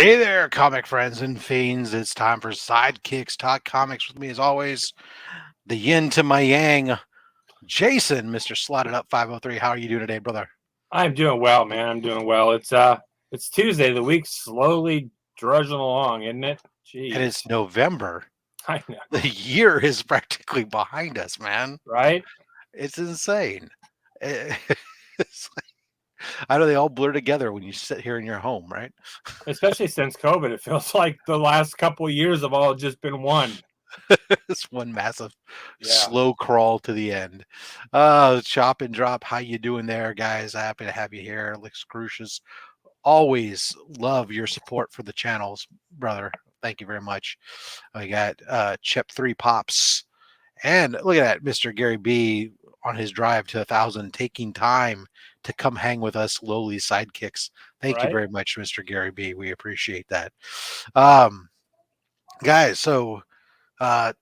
Hey there, comic friends and fiends. It's time for Sidekicks Talk Comics with me, as always, the yin to my yang, Jason, Mr. Slotitup503. How are you doing today, brother? I'm doing well, man. I'm doing well. It's Tuesday. The week's slowly drudging along, isn't it? And Jeez. it's November. I know, The year is practically behind us, man. right? It's insane. It's I know they all blur together when you sit here in your home, right? Especially since COVID, it feels like the last couple of years have all just been one. It's one massive Yeah. slow crawl to the end. Chop and drop. How you doing there, guys? Happy to have you here. Looks Crucius. Always love your support for the channels, brother. Thank you very much. I got Chip 3 Pops. And look at that, Mr. Gary B on his drive to 1,000, taking time to come hang with us lowly sidekicks. Thank you Right. very much, Mr. Gary B. We appreciate that. Um, guys, so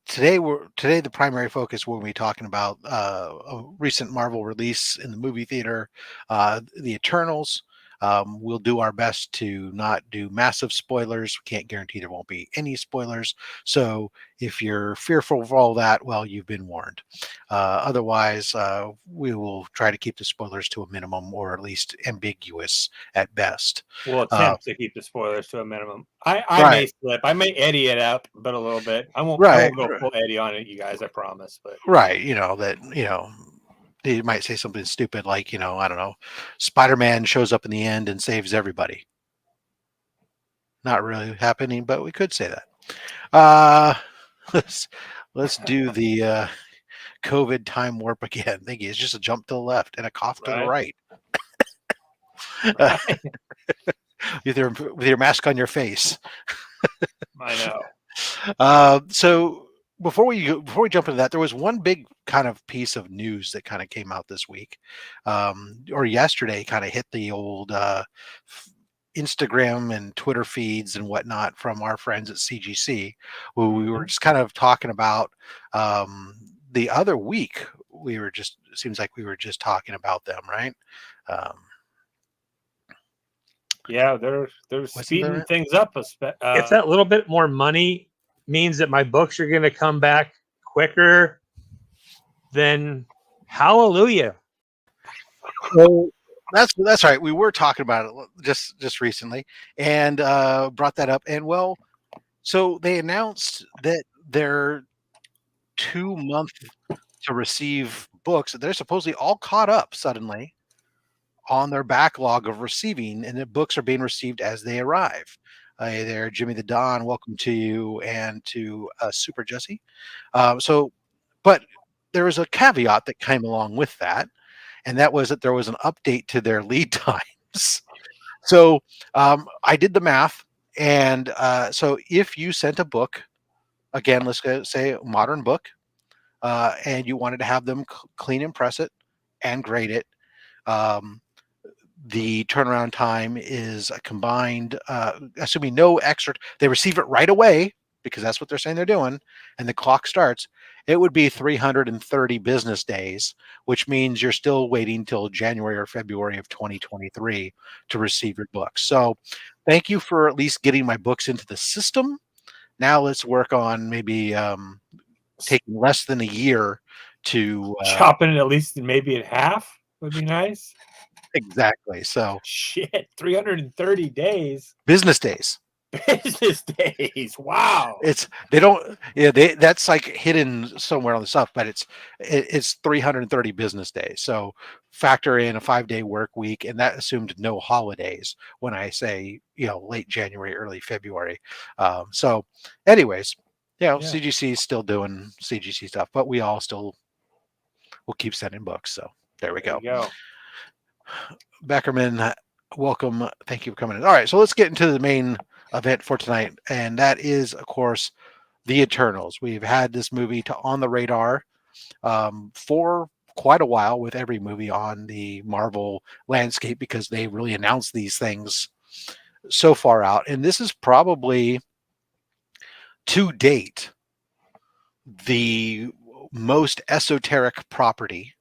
today the primary focus we'll be talking about a recent Marvel release in the movie theater, the Eternals. We'll do our best to not do massive spoilers. We can't guarantee there won't be any spoilers. So if you're fearful of all that, well, you've been warned. Otherwise, we will try to keep the spoilers to a minimum, or at least ambiguous at best. We'll Uh, attempt to keep the spoilers to a minimum. I may right, slip. I may Eddie it up, but a little bit. I won't. I right, won't go full Eddie on it, you guys. I promise. But right. You might say something stupid like, I don't know, Spider-Man shows up in the end and saves everybody. Not really happening, but we could say that. Uh, let's let's do the COVID time warp again. Thank you. It's just a jump to the left and a cough to the right, right. right. With your mask on your face. I know. So before we jump into that, there was one big kind of piece of news that kind of came out this week, or yesterday, kind of hit the old Instagram and Twitter feeds and whatnot from our friends at CGC, who we were Mhm. just kind of talking about the other week. It seems like we were just talking about them, right? Um, Yeah, they're wasn't speeding there? things up. If that little bit more money means that my books are going to come back quicker, then hallelujah. So that's right. We were talking about it just recently, and brought that up. And well, so they announced that their 2 month to receive books, they're supposedly all caught up suddenly on their backlog of receiving, and the books are being received as they arrive. Hey there, Jimmy the Don. Welcome to you and to Super Jesse. But there was a caveat that came along with that, and that was that there was an update to their lead times. So I did the math, and so if you sent a book, again, let's say a modern book, and you wanted to have them clean and press it and grade it, um, the turnaround time is a combined, assuming no extra, they receive it right away because that's what they're saying they're doing, and the clock starts. It would be 330 business days, which means you're still waiting till January or February of 2023 to receive your books. So, thank you for at least getting my books into the system. Now let's work on maybe taking less than a year to Chopping it at least maybe in half would be nice. exactly. So Shit, 330 days. business days. Business days. Wow. They don't, yeah, that's like hidden somewhere on the stuff, but it's 330 business days. So factor in a 5-day work week, and that assumed no holidays when I say, late January, early February. So anyways, Yeah. CGC is still doing CGC stuff, but we all still will keep sending books. So there we There go. you go. Beckerman, welcome. Thank you for coming in. All right, so let's get into the main event for tonight, and that is, of course, the Eternals. We've had this movie on the radar for quite a while, with every movie on the Marvel landscape, because they really announced these things so far out. And this is probably, to date, the most esoteric property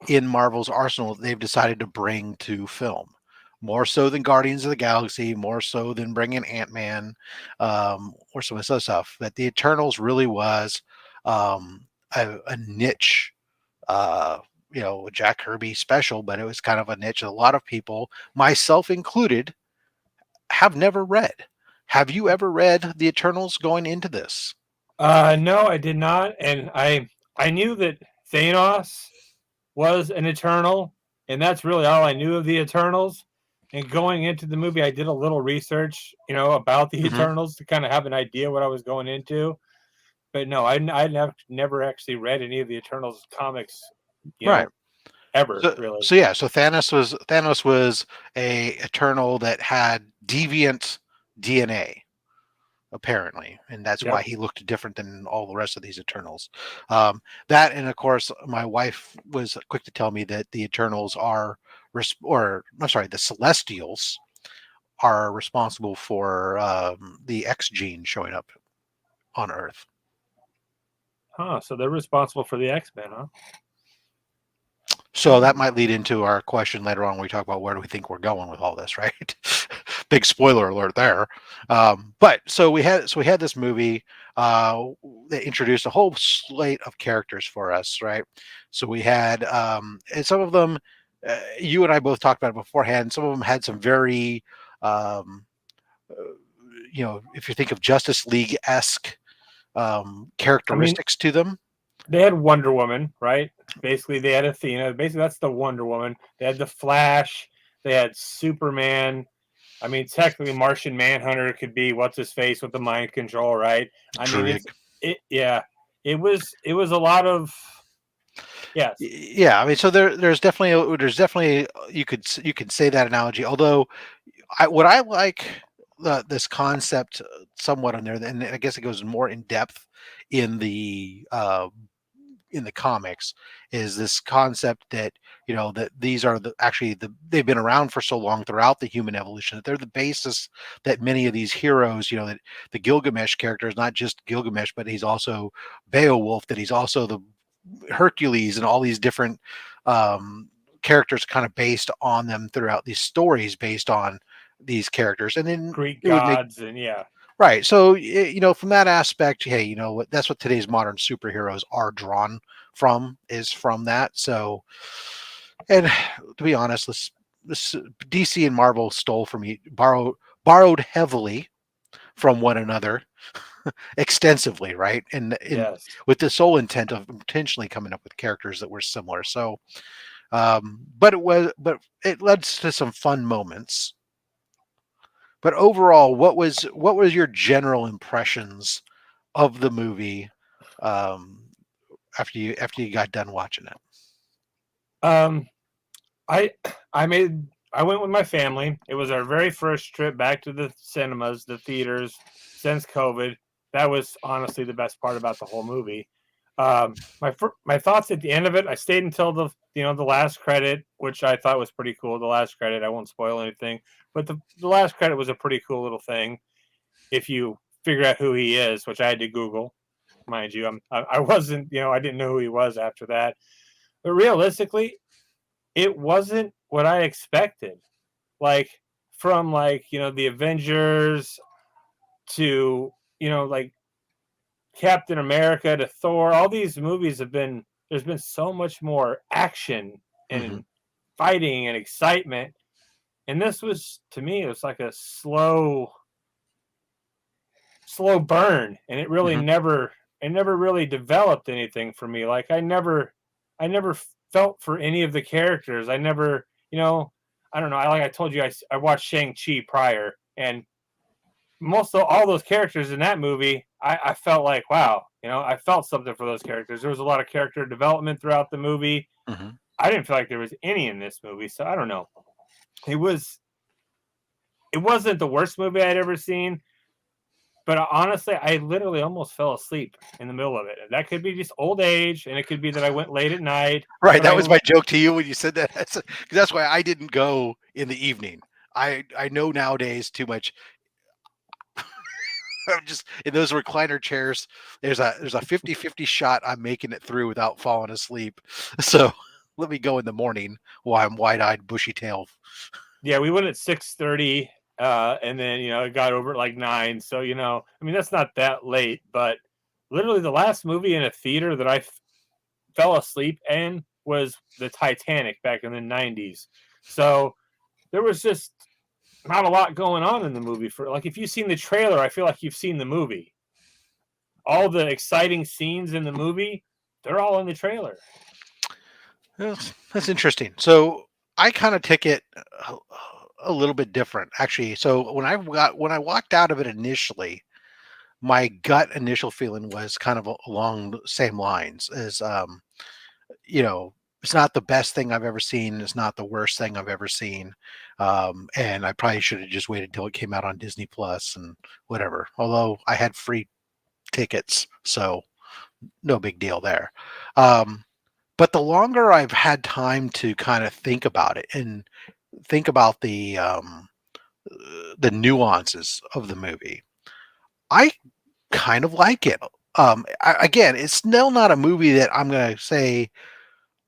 in Marvel's arsenal that they've decided to bring to film. more so than Guardians of the Galaxy, more so than bringing Ant-Man, or some of this other stuff. That the Eternals really was a niche, Jack Kirby special, but it was kind of a niche. A lot of people, myself included, have never read. Have you ever read the Eternals going into this? No, I did not, and I knew that Thanos was an Eternal, and that's really all I knew of the Eternals. And going into the movie, I did a little research, about the Eternals to kind of have an idea what I was going into. But no, I never actually read any of the Eternals comics, Right. ever, So, really. so Thanos was a Eternal that had deviant DNA, apparently, and that's why he looked different than all the rest of these Eternals. That, and of course, my wife was quick to tell me that the Eternals are, the Celestials are responsible for the X gene showing up on Earth. Huh? So they're responsible for the X-Men, huh? So that might lead into our question later on when we talk about where do we think we're going with all this, right? Big spoiler alert there. But so we had this movie that introduced a whole slate of characters for us, right? So we had and some of them you and I both talked about it beforehand. Some of them had some very if you think of Justice League-esque characteristics to them. They had Wonder Woman, right? Basically, they had Athena. Basically, that's the Wonder Woman. They had the Flash. They had Superman. I mean, technically, Martian Manhunter could be what's his face with the mind control, right? I mean, it was a lot of yeah. I mean, so there's definitely you could say that analogy. Although, what I like this concept somewhat on there, and I guess it goes more in depth in the comics, is this concept that that these are they've been around for so long throughout the human evolution that they're the basis that many of these heroes, that the Gilgamesh character is not just Gilgamesh, but he's also Beowulf, that he's also the Hercules, and all these different characters kind of based on them throughout these stories based on these characters, and then Greek gods right. So, from that aspect, hey, that's what today's modern superheroes are drawn from, is from that. So, and to be honest, this DC and Marvel borrowed heavily from one another extensely, right? And with the sole intent of potentially coming up with characters that were similar. So, but it led to some fun moments. But overall, what was your general impressions of the movie after you got done watching it? I went with my family. It was our very first trip back to the cinemas, the theaters, since COVID. That was honestly the best part about the whole movie. My thoughts at the end of it, I stayed until the last credit, which I thought was pretty cool. The last credit, I won't spoil anything, but the last credit was a pretty cool little thing. If you figure out who he is, which I had to Google, mind you, I wasn't, I didn't know who he was after that. But realistically, it wasn't what I expected. Like from the Avengers to Captain America to Thor, all these movies there's been so much more action and fighting and excitement. And this was, to me, it was like a slow burn. And it really never really developed anything for me. Like I never felt for any of the characters. I never, I don't know. Like I told you, I watched Shang-Chi prior, and most of all those characters in that movie, I felt like, wow, I felt something for those characters. There was a lot of character development throughout the movie. I didn't feel like there was any in this movie, so I don't know. It wasn't the worst movie I'd ever seen, but honestly, I literally almost fell asleep in the middle of it. That could be just old age, and it could be that I went late at night. Right, that was my joke to you when you said that. That's why I didn't go in the evening. I know nowadays too much. I'm just in those recliner chairs. There's a 50-50 shot I'm making it through without falling asleep. So let me go in the morning while I'm wide-eyed, bushy-tailed. Yeah, we went at 6:30, and then it got over at like 9. So I mean that's not that late, but literally the last movie in a theater that I fell asleep in was the Titanic back in the 90s. So there was just not a lot going on in the movie. For like, if you've seen the trailer, I feel like you've seen the movie. All the exciting scenes in the movie, they're all in the trailer. That's interesting. So I kind of take it a little bit different, actually. So when I walked out of it initially, my gut initial feeling was kind of along the same lines as it's not the best thing I've ever seen. It's not the worst thing I've ever seen. And I probably should have just waited till it came out on Disney Plus and whatever. Although I had free tickets, so no big deal there. But the longer I've had time to kind of think about it and think about the nuances of the movie, I kind of like it. Again, it's still not a movie that I'm going to say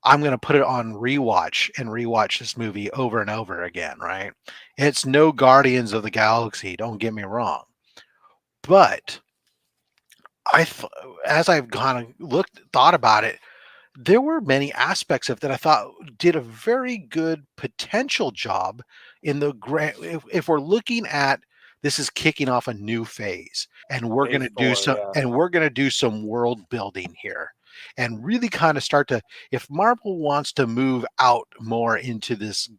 I'm going to put it on rewatch and rewatch this movie over and over again, right? It's no Guardians of the Galaxy, don't get me wrong. But as I've kind of thought about it, there were many aspects of that I thought did a very good potential job in the grand. If we're looking at this is kicking off a new phase, and we're going Phase to do 4, some, yeah. and we're going to do some world building here, and really kind of start to. If Marvel wants to move out more into this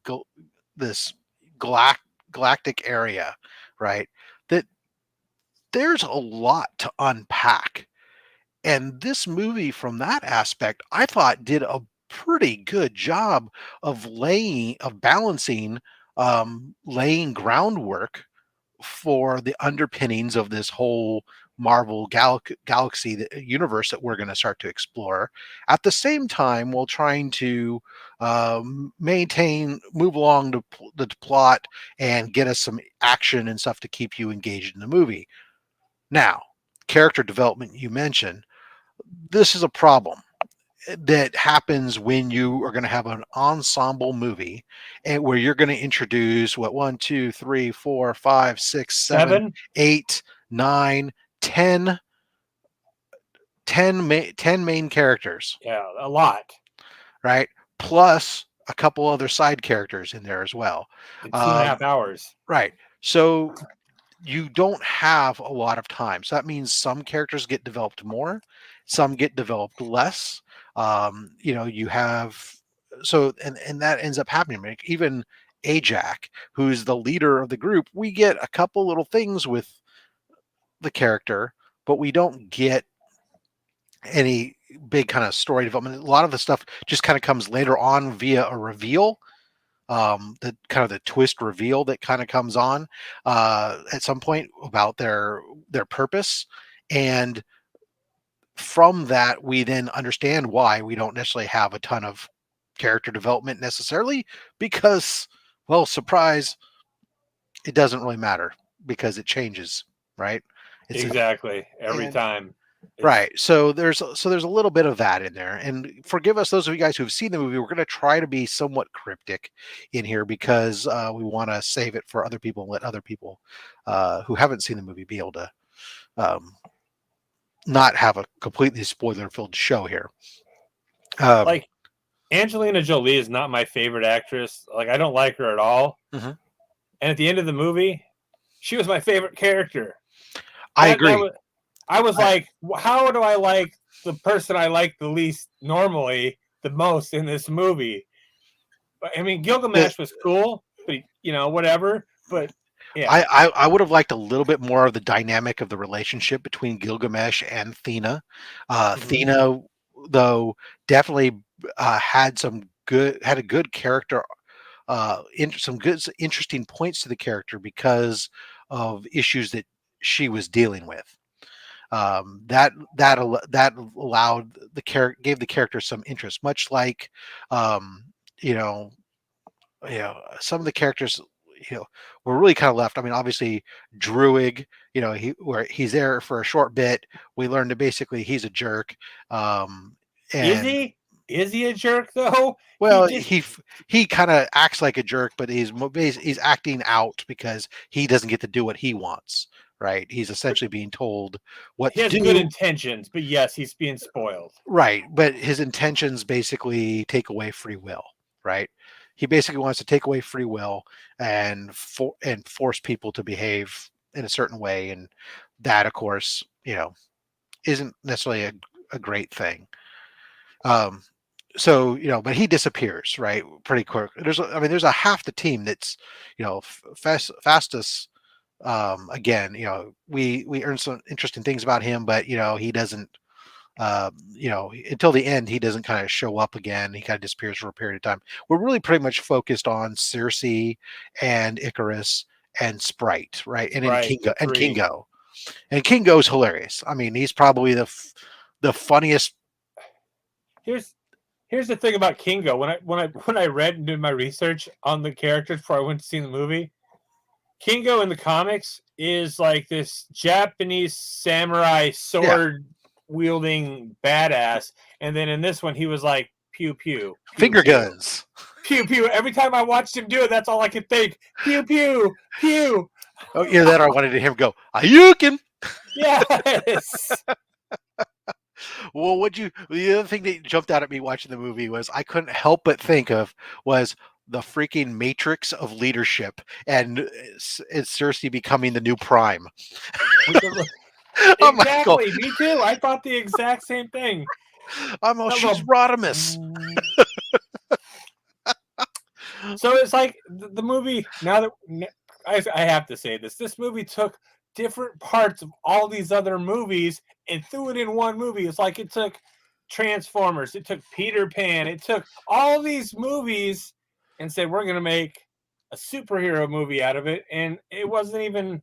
galactic area, right? That there's a lot to unpack, and this movie, from that aspect, I thought did a pretty good job of balancing, laying groundwork for the underpinnings of this whole Marvel galaxy universe that we're going to start to explore. At the same time, while trying to move along the plot and get us some action and stuff to keep you engaged in the movie. Now, character development you mentioned, this is a problem that happens when you are going to have an ensemble movie and where you're going to introduce what 7. 8, 9, 10, 10 main characters, Yeah, a lot. right? Plus a couple other side characters in there as well. In 2.5 hours. Right. So you don't have a lot of time. So that means some characters get developed more, some get developed less. You have and that ends up happening. Like even Ajak, who's the leader of the group, we get a couple little things with the character, but we don't get any big kind of story development. A lot of the stuff just kind of comes later on via a reveal, the kind of the twist reveal that kind of comes on at some point about their purpose, and from that we then understand why we don't necessarily have a ton of character development necessarily, because, well, surprise, it doesn't really matter because it changes, right? Exactly. Every time. Right. So there's a little bit of that in there. And forgive us, those of you guys who've seen the movie. We're going to try to be somewhat cryptic in here because we want to save it for other people and let other people who haven't seen the movie be able to not have a completely spoiler-filled show here. Like Angelina Jolie is not my favorite actress. Like I don't like her at all. Mm-hmm. And at the end of the movie, she was my favorite character. I agree. I was like, how do I like the person I like the least normally the most in this movie? I mean, Gilgamesh was cool, but whatever. But yeah, I would have liked a little bit more of the dynamic of the relationship between Gilgamesh and Thena. Thena, though, definitely had a good character, some good interesting points to the character because of issues that she was dealing with. That allowed the character, gave the character some interest, much like you know some of the characters were really kind of left. I mean, obviously Druig, he's there for a short bit. We learned that basically he's a jerk. Is he? is he a jerk though? Well, He he kind of acts like a jerk, but he's acting out because he doesn't get to do what he wants. Right? He's essentially being told what he to has good do. intentions, but yes, he's being spoiled. Right, but his intentions basically take away free will. Right? He basically wants to take away free will and force people to behave in a certain way, and that, of course, isn't necessarily a great thing. So but he disappears, right, pretty quick. There's a half the team that's fastest. Again, we earned some interesting things about him, but he doesn't. Until the end, he doesn't kind of show up again. He kind of disappears for a period of time. We're really pretty much focused on Circe and Icarus and Sprite, right, and then Right, Kingo and three. Kingo. And Kingo's hilarious. I mean, he's probably the funniest. Here's the thing about Kingo. When I read and did my research on the characters before I went to see the movie, Kingo in the comics is like this Japanese samurai sword wielding badass, and then in this one he was like pew pew, Finger guns. pew pew. Every time I watched him do it, that's all I could think. Pew pew pew. Oh, yeah, that I wanted to hear him go, Ayukin. Yes. Well, the other thing that jumped out at me watching the movie was I couldn't help but think of was the freaking matrix of leadership and Circe becoming the new Prime. Exactly. Me too. I thought the exact same thing. She's Rodimus. So it's like the movie. Now that I have to say this movie took different parts of all these other movies and threw it in one movie. It's like it took Transformers, it took Peter Pan, it took all these movies and said we're going to make a superhero movie out of it. And it wasn't even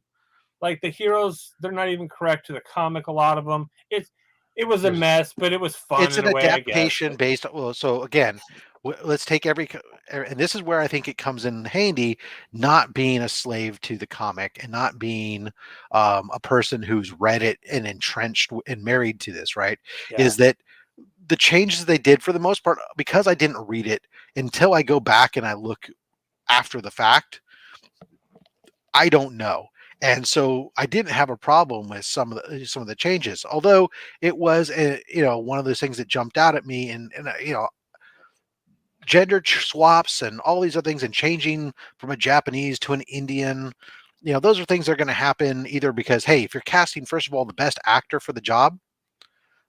like the heroes. They're not even correct to the comic. A lot of them. It was a mess, but it was fun. It's an adaptation based. Well, so again, let's take and this is where I think it comes in handy, not being a slave to the comic and not being a person who's read it and entrenched and married to this, right? Yeah. Is that the changes they did for the most part, because I didn't read it until I go back and I look after the fact, I don't know. And so I didn't have a problem with some of the changes, although it was one of those things that jumped out at me, and gender swaps and all these other things, and changing from a Japanese to an Indian, those are things that are going to happen either because, hey, if you're casting, first of all, the best actor for the job,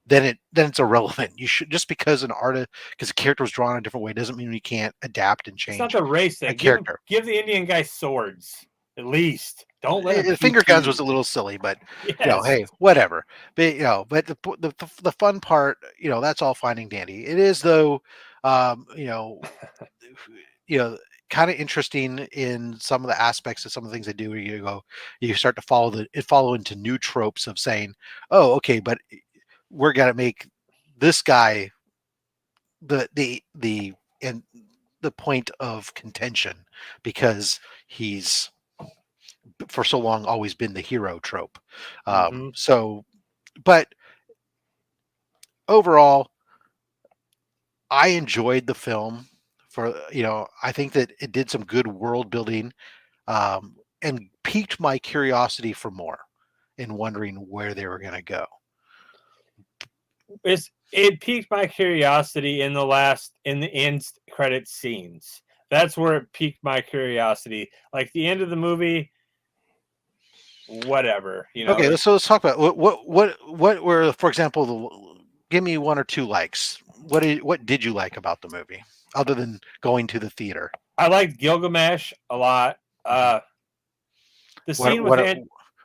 then it's irrelevant. You should, just because because a character was drawn a different way doesn't mean you can't adapt and change. It's not the race thing. Give the Indian guy swords. At least don't let him. Finger guns was a little silly, but yes. Hey, whatever. But but the fun part, that's all fine and dandy. It is though, kind of interesting in some of the aspects of some of the things they do. Where you start to follow into new tropes of saying, oh, okay, but we're gonna make this guy the point of contention because he's for so long always been the hero trope. So, but overall, I enjoyed the film. I think that it did some good world building, and piqued my curiosity for more, and wondering where they were going to go. It piqued my curiosity in the end credit scenes. That's where it piqued my curiosity. Like the end of the movie, whatever, Okay, so let's talk about what were, for example, give me one or two likes. What did you like about the movie other than going to the theater? I liked Gilgamesh a lot. The scene with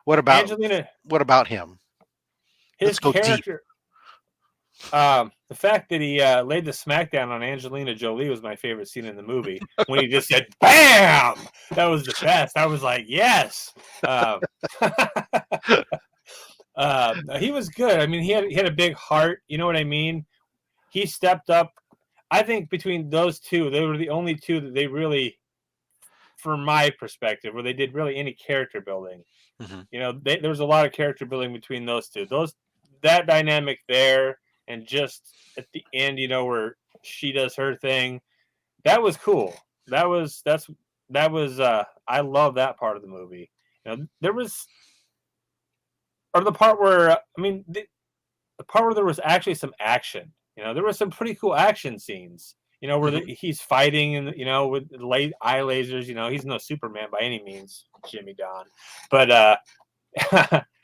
what about Angelina? What about him? His character. The fact that he laid the smackdown on Angelina Jolie was my favorite scene in the movie. When he just said "Bam," that was the best. I was like, yes. He was good. I mean, he had a big heart. You know what I mean? He stepped up. I think between those two, they were the only two that they really, from my perspective, where they did really any character building. There was a lot of character building between those two. That dynamic there. And just at the end, where she does her thing. That was cool. That was I love that part of the movie. You know, there was or the part where the part where there was actually some action. You know, there was some pretty cool action scenes. You know, where he's fighting and with eye lasers. You know, he's no Superman by any means, Jimmy Don, but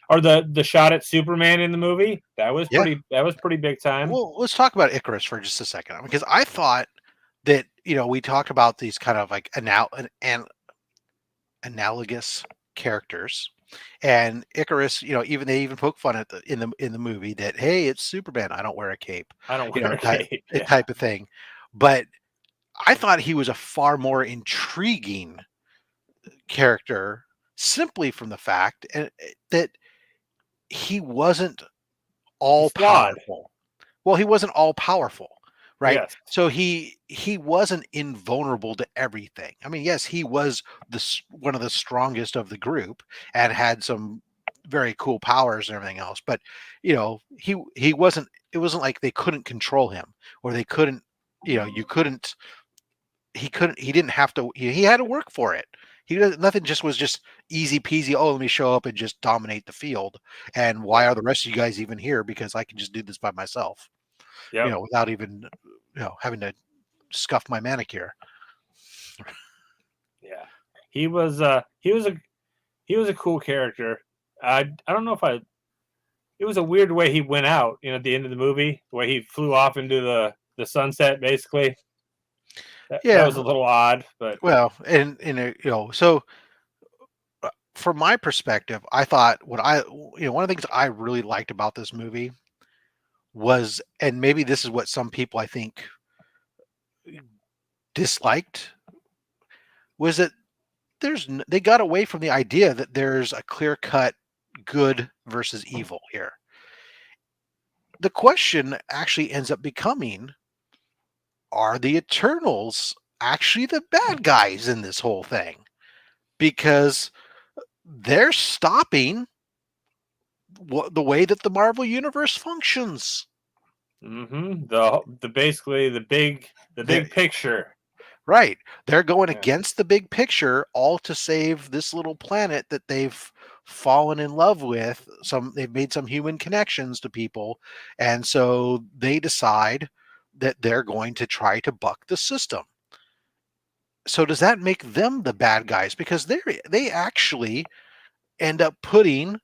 or the shot at Superman in the movie that was pretty big time. Well, let's talk about Icarus for just a second, because I thought that we talked about these kind of like analogous characters, and Icarus, even they even poke fun at in the movie that, hey, it's Superman, I don't wear a cape, I don't wear a cape, type of thing. But I thought he was a far more intriguing character simply from the fact that he wasn't all powerful. Well, he wasn't all powerful, right? Yes. So he wasn't invulnerable to everything. I mean, yes, he was one of the strongest of the group and had some very cool powers and everything else. But he wasn't. It wasn't like they couldn't control him, or they couldn't. You couldn't. He couldn't. He didn't have to. He had to work for it. Nothing was just easy peasy. Oh, let me show up and just dominate the field. And why are the rest of you guys even here? Because I can just do this by myself. Yep. Without even having to scuff my manicure. Yeah, he was a cool character. I don't know if it was a weird way he went out. At the end of the movie, the way he flew off into the sunset, basically. That was a little odd, but well, and so from my perspective, I thought one of the things I really liked about this movie was, and maybe this is what some people I think disliked, was that they got away from the idea that there's a clear-cut good versus evil here. The question actually ends up becoming, are the Eternals actually the bad guys in this whole thing? Because they're stopping the way that the Marvel Universe functions. Basically the big picture. Right. They're going against the big picture, all to save this little planet that they've fallen in love with. They've made some human connections to people, and so they decide that they're going to try to buck the system. So does that make them the bad guys? Because they actually end up putting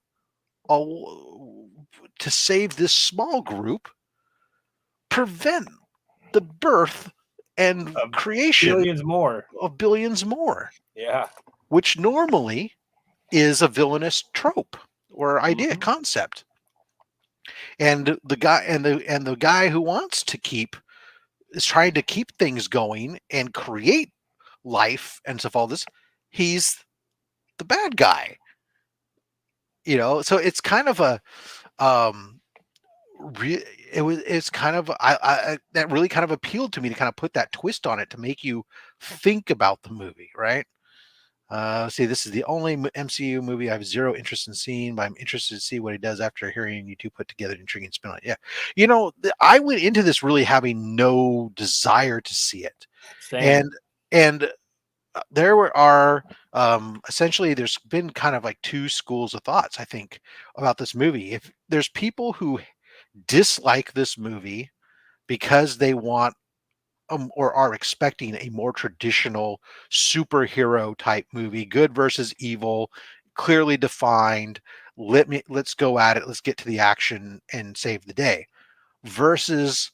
to save this small group, prevent the birth and creation of billions more. Yeah. Which normally is a villainous trope or idea, concept. And the guy who wants to is trying to keep things going and create life and stuff, all this, he's the bad guy. So it's kind of a it's kind of that really kind of appealed to me, to kind of put that twist on it, to make you think about the movie, right? See, this is the only MCU movie I have zero interest in seeing, but I'm interested to see what he does after hearing you two put together an intriguing spin on it. Yeah, I went into this really having no desire to see it. Same. And there are essentially, there's been kind of like two schools of thoughts, I think, about this movie. If there's people who dislike this movie because they want or are expecting a more traditional superhero type movie, good versus evil, clearly defined, let's go at it, let's get to the action and save the day, versus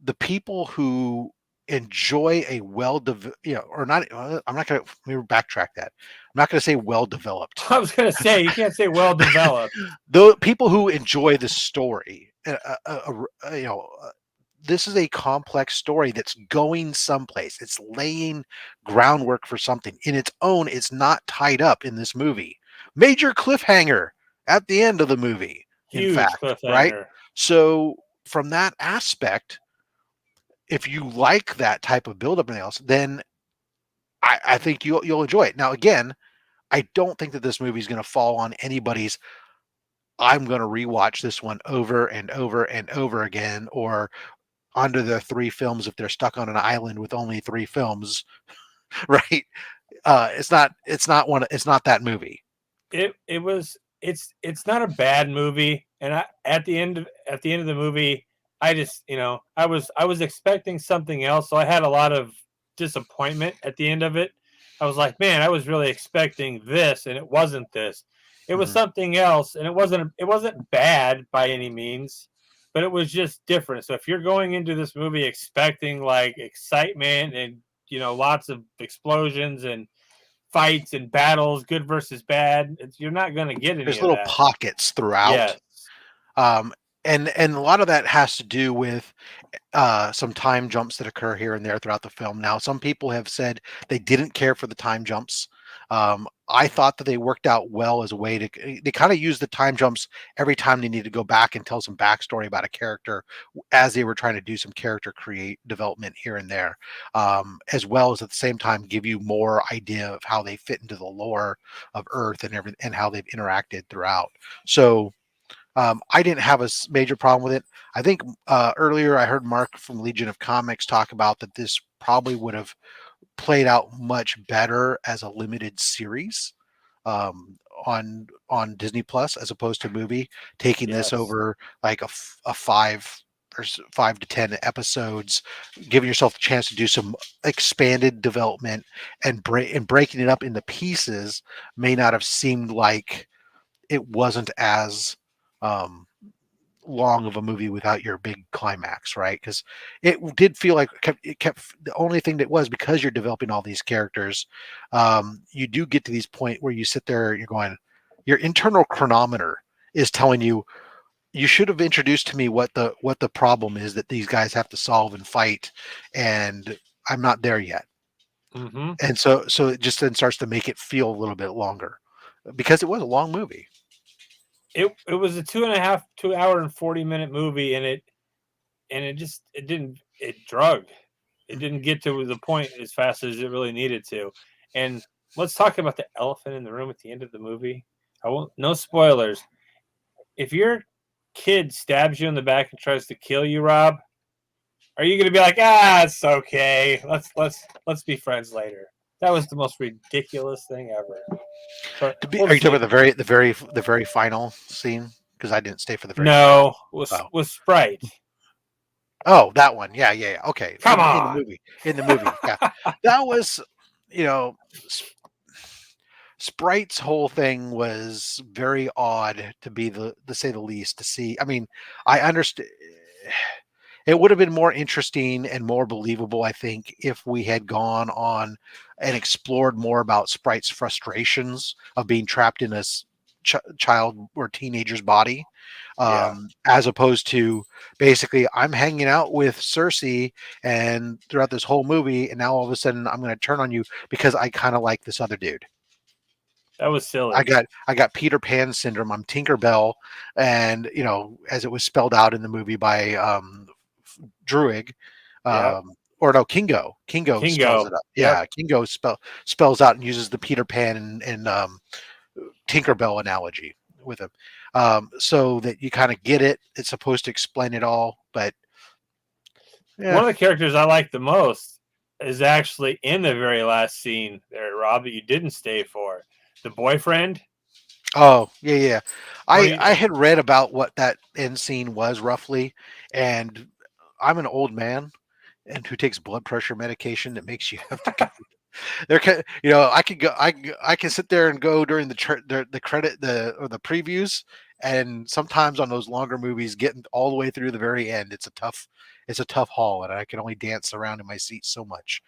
the people who enjoy a or not, I'm not going to, let me backtrack that. I'm not going to say well-developed. I was going to say, you can't say well-developed. The people who enjoy the story, this is a complex story that's going someplace. It's laying groundwork for something. In its own, it's not tied up in this movie. Major cliffhanger at the end of the movie. Huge in fact, cliffhanger. Right? So from that aspect, if you like that type of buildup and else, then I think you'll enjoy it. Now, again, I don't think that this movie is going to fall on anybody's, I'm going to rewatch this one over and over and over again, or onto the 3 films if they're stuck on an island with only 3 films, right? It's not that movie. It's not a bad movie, and at the end of the movie, I just, I was expecting something else, so I had a lot of disappointment at the end of it. I was like, man, I was really expecting this, and it wasn't this. It was something else, and it wasn't bad by any means, but it was just different. So if you're going into this movie expecting like excitement and lots of explosions and fights and battles, good versus bad, you're not going to get any There's of little that. pockets throughout. Yes. And a lot of that has to do with some time jumps that occur here and there throughout the film. Now, some people have said they didn't care for the time jumps. I thought that they worked out well as a way to. They kind of used the time jumps every time they need to go back and tell some backstory about a character, as they were trying to do some character create development here and there, as well as at the same time give you more idea of how they fit into the lore of Earth and everything and how they've interacted throughout. So. I didn't have a major problem with it. I think earlier I heard Mark from Legion of Comics talk about that this probably would have played out much better as a limited series on Disney Plus as opposed to movie. Taking this over like a 5 to 10 episodes, giving yourself a chance to do some expanded development and breaking it up into pieces may not have seemed like it wasn't as long of a movie without your big climax, right? Because it did feel like it kept the only thing that was, because you're developing all these characters, you do get to these point where you sit there and you're going, your internal chronometer is telling you you should have introduced to me what the problem is that these guys have to solve and fight, and I'm not there yet. And so it just then starts to make it feel a little bit longer, because it was a long movie. It was a 2 hour and 40-minute movie, and it drug. It didn't get to the point as fast as it really needed to. And let's talk about the elephant in the room at the end of the movie. No spoilers. If your kid stabs you in the back and tries to kill you, Rob, are you going to be like, it's okay. Let's be friends later? That was the most ridiculous thing ever. Are you talking about the very final scene? Because I didn't stay for the very final. Was Sprite. Oh, that one. Yeah. Okay. Come on. In the movie. Yeah. That was, Sprite's whole thing was very odd, to be to say the least. To see, I mean, I understand. It would have been more interesting and more believable, I think, if we had gone on and explored more about Sprite's frustrations of being trapped in a child or teenager's body, as opposed to basically, I'm hanging out with Cersei and throughout this whole movie, and now all of a sudden I'm going to turn on you because I kind of like this other dude. That was silly. I got Peter Pan syndrome. I'm Tinkerbell, and as it was spelled out in the movie by Druig, or no, Kingo. Kingo spells it up. Yeah, Kingo spells out and uses the Peter Pan and Tinkerbell analogy with him, so that you kind of get it. It's supposed to explain it all, but one of the characters I like the most is actually in the very last scene there, Rob, that you didn't stay for. The boyfriend. Oh, yeah. I had read about what that end scene was roughly, and I'm an old man and who takes blood pressure medication that makes you have to go. I could go. I can sit there and go during the credit or the previews, and sometimes on those longer movies, getting all the way through the very end, it's a tough haul, and I can only dance around in my seat so much.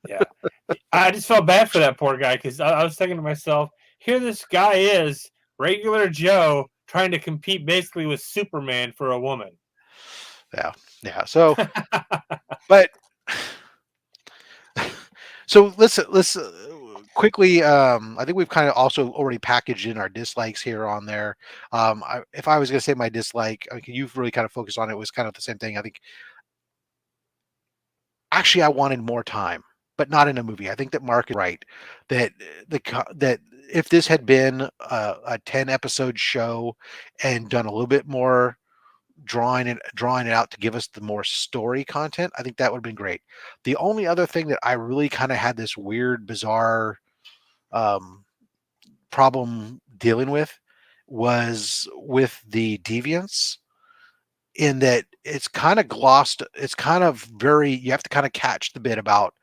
Yeah, I just felt bad for that poor guy, because I was thinking to myself, here this guy is, regular Joe, trying to compete basically with Superman for a woman. Yeah. So, but so let's quickly. I think we've kind of also already packaged in our dislikes here on there. If I was going to say my dislike, you've really kind of focused on it. Was kind of the same thing. I think actually I wanted more time, but not in a movie. I think that Mark is right, that that if this had been a 10 episode show and done a little bit more drawing it out to give us the more story content, I think that would have been great. The only other thing that I really kind of had this weird, bizarre problem dealing with was with the deviants, in that it's kind of glossed. It's kind of very, you have to kind of catch the bit about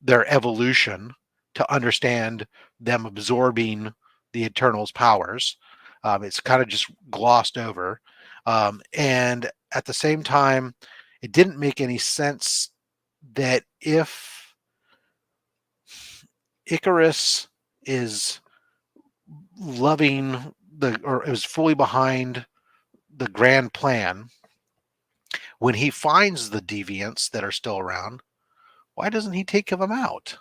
their evolution to understand them absorbing the Eternal's powers. It's kind of just glossed over. And at the same time, it didn't make any sense that if Icarus is loving or is fully behind the grand plan, when he finds the deviants that are still around, why doesn't he take them out?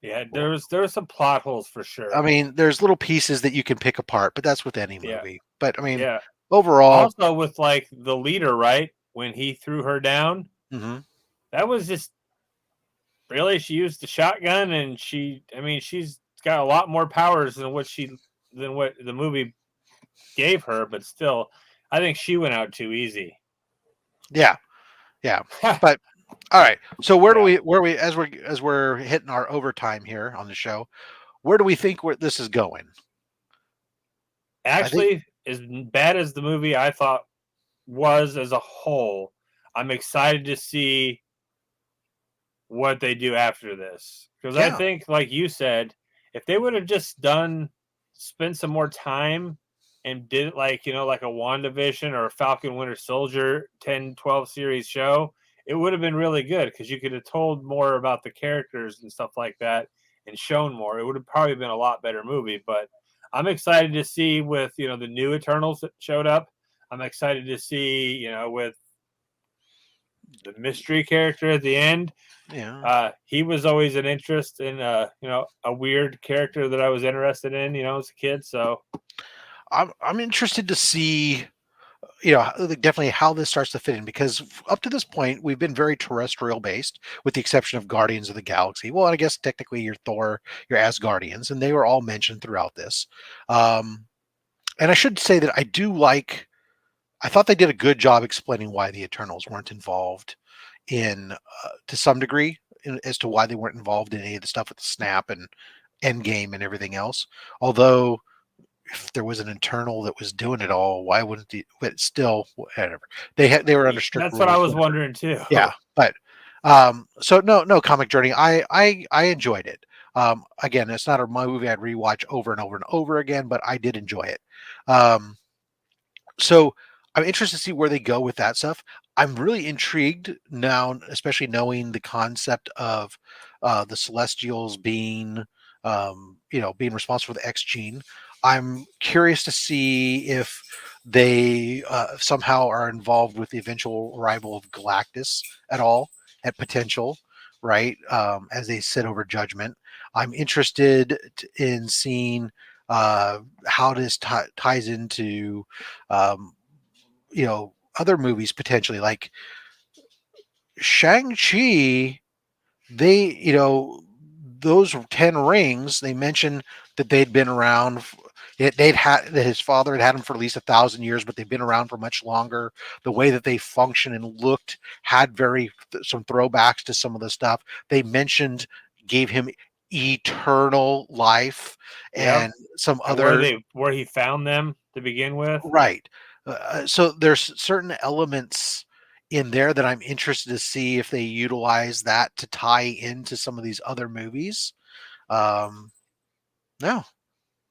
Yeah, there was some plot holes for sure. I mean, there's little pieces that you can pick apart, but that's with any movie. Yeah. But I mean, Yeah. overall, Also with like the leader, right? When he threw her down, that was just really, she used the shotgun, and she's got a lot more powers than what the movie gave her, but still, I think she went out too easy. Yeah. But all right. So where we as we're hitting our overtime here on the show, where do we think this is going? Actually, as bad as the movie I thought was as a whole, I'm excited to see what they do after this. Because I think, like you said, if they would have just spent some more time and did it like a WandaVision or a Falcon Winter Soldier 10-12 series show, it would have been really good, because you could have told more about the characters and stuff like that and shown more. It would have probably been a lot better movie. But I'm excited to see with, the new Eternals that showed up. I'm excited to see, with the mystery character at the end. Yeah. He was always an interest in, a weird character that I was interested in, as a kid. So I'm interested to see, definitely how this starts to fit in, because up to this point we've been very terrestrial based, with the exception of Guardians of the Galaxy. Well, I guess technically your Thor, your Asgardians, and they were all mentioned throughout this. And I should say that I thought they did a good job explaining why the Eternals weren't involved in, to some degree, as to why they weren't involved in any of the stuff with the snap and Endgame and everything else. Although, if there was an Eternal that was doing it all, why wouldn't the? But still, whatever. They were under strict That's rules. what I was wondering too. Yeah, but so no Comic Journey. I enjoyed it. Again, it's not a movie I'd rewatch over and over and over again, but I did enjoy it. So I'm interested to see where they go with that stuff. I'm really intrigued now, especially knowing the concept of the Celestials being, being responsible for the X gene. I'm curious to see if they somehow are involved with the eventual arrival of Galactus at all, at potential, right? As they sit over Judgment. I'm interested in seeing how this ties into, other movies potentially, like Shang-Chi. Those 10 rings, they mentioned that they'd been around. That his father had them for at least 1,000 years, but they've been around for much longer. The way that they function and looked had some throwbacks to some of the stuff they mentioned. Gave him eternal life, and some other where he found them to begin with. Right. So there's certain elements in there that I'm interested to see if they utilize that to tie into some of these other movies. No.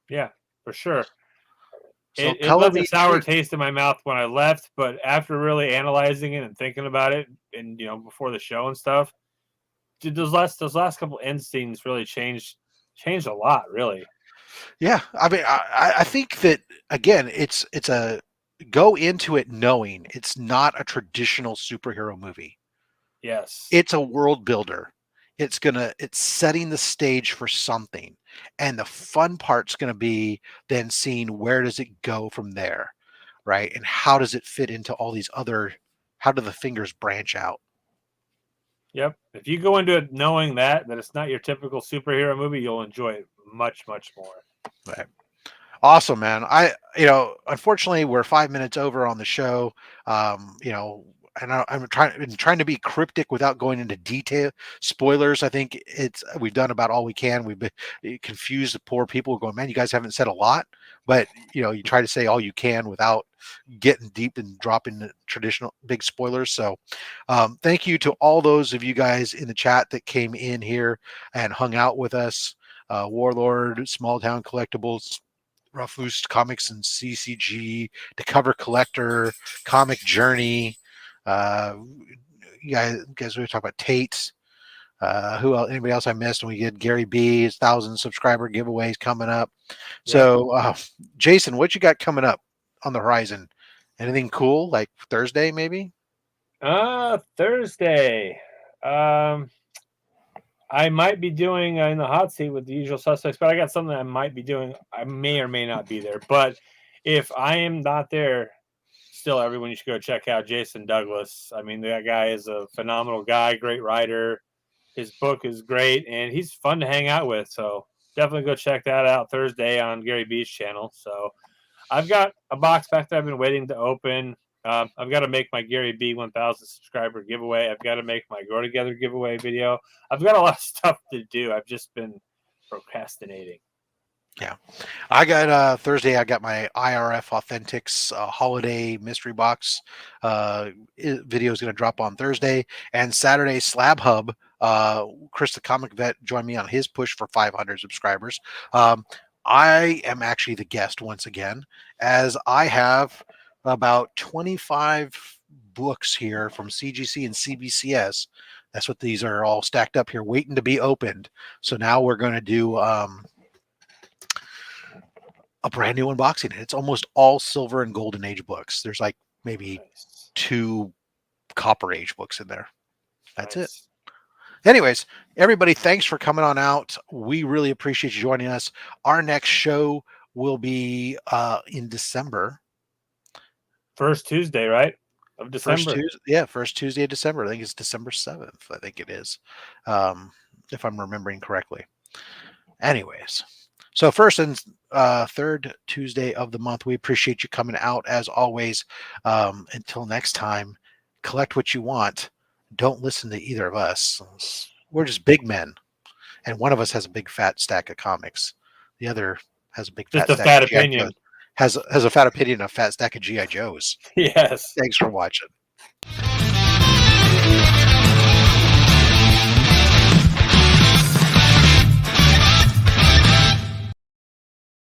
Yeah, for sure. So it left a sour taste in my mouth when I left, but after really analyzing it and thinking about it, and before the show and stuff, dude, those last couple end scenes really changed a lot, really. Yeah, I mean, I think that, again, it's a go into it knowing it's not a traditional superhero movie. Yes, it's a world builder. It's setting the stage for something, and the fun part's going to be then seeing where does it go from there, right? And how does it fit into all these other? How do the fingers branch out? Yep. If you go into it knowing that it's not your typical superhero movie, you'll enjoy it much, much more. Right. Awesome, man. Unfortunately, we're 5 minutes over on the show. And I'm trying to be cryptic without going into detail spoilers. I think we've done about all we can. We've been confused the poor people going, man, you guys haven't said a lot, but you try to say all you can without getting deep and dropping the traditional big spoilers. So thank you to all those of you guys in the chat that came in here and hung out with us. Warlord, Small Town Collectibles, Rough Loose Comics and CCG, The Cover Collector, Comic Journey. You guys were talking about Tate. Who else? Anybody else I missed? And we get Gary B. 1,000 subscriber giveaways coming up. So, Jason, what you got coming up on the horizon? Anything cool like Thursday, maybe? Thursday. I might be doing in the hot seat with the usual suspects, but I got something I might be doing. I may or may not be there. But if I am not there, still everyone you should go check out Jason Douglas. I mean, that guy is a phenomenal guy, great writer. His book is great, and he's fun to hang out with. So definitely go check that out Thursday on Gary B's channel. So I've got a box back that I've been waiting to open. I've got to make my Gary B 1,000 subscriber giveaway. I've got to make my Grow Together giveaway video. I've got a lot of stuff to do. I've just been procrastinating. Yeah, I got Thursday. I got my IRF Authentics holiday mystery box video is going to drop on Thursday, and Saturday SlabHub. Chris the Comic Vet joined me on his push for 500 subscribers. I am actually the guest once again, as I have about 25 books here from CGC and CBCS. That's what these are all stacked up here, waiting to be opened. So now we're going to do a brand new unboxing. It's almost all Silver and Golden Age books. There's like maybe 2 Copper Age books in there. That's it. Anyways, everybody, thanks for coming on out. We really appreciate you joining us. Our next show will be in December. First Tuesday, right? Of December. First Tuesday of December. I think it's December 7th. I think it is, if I'm remembering correctly. Anyways, so first and third Tuesday of the month, we appreciate you coming out as always. Until next time, collect what you want. Don't listen to either of us. We're just big men, and one of us has a big fat stack of comics. The other has a big just fat a fat opinion. Has a fat opinion, a fat stack of GI Joes. Yes. Thanks for watching.